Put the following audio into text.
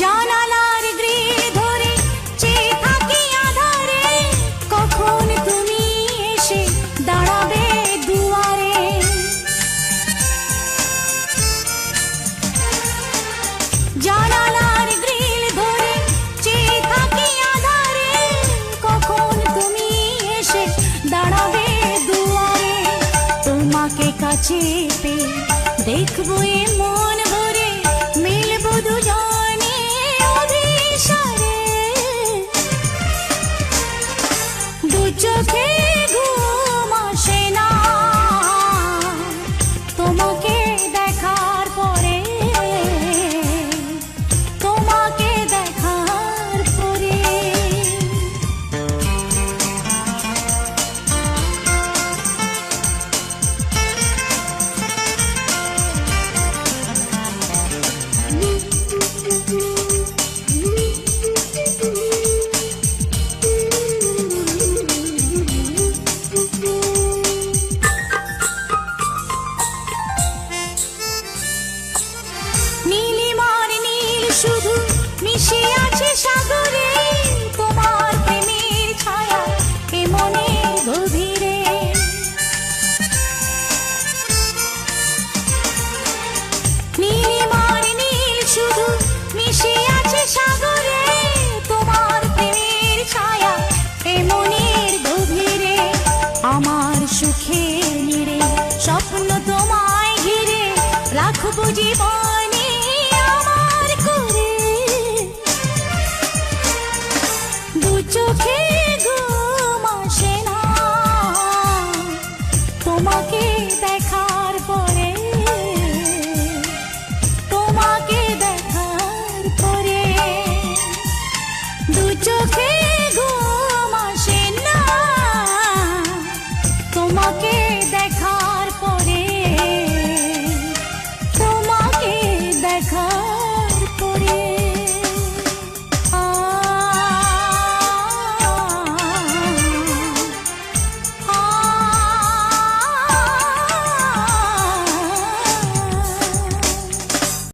জানালার গ্রিল ধরে চেয়ে থাকি আধারে, কখন তুমি এসে দাঁড়াবে দুয়ারে। জানালার গ্রিল ধরে চেয়ে থাকি আধারে, কখন তুমি এসে দাঁড়াবে দুয়ারে। তোমাকে কাছে পেয়ে দেখবো এ মন ভরে, মিলবো দুজনে অভিসারে। দু চোখে ঘুম আসে না তোমাকে দেখার পরে, তোমাকে দেখার পরে। নীলিমার নীল শুধু মিশে আছে সাগরে, তোমার প্রেমের ছায়া এ মনের গভীরে। নীলিমার নীল শুধু মিশে আছে সাগরে, তোমার প্রেমের ছায়া এ মনের গভীরে। আমার সুখে নিরে স্বপ্ন তোমায় ঘিরে, রাখবো জীবনে আমার করে। দু চোখে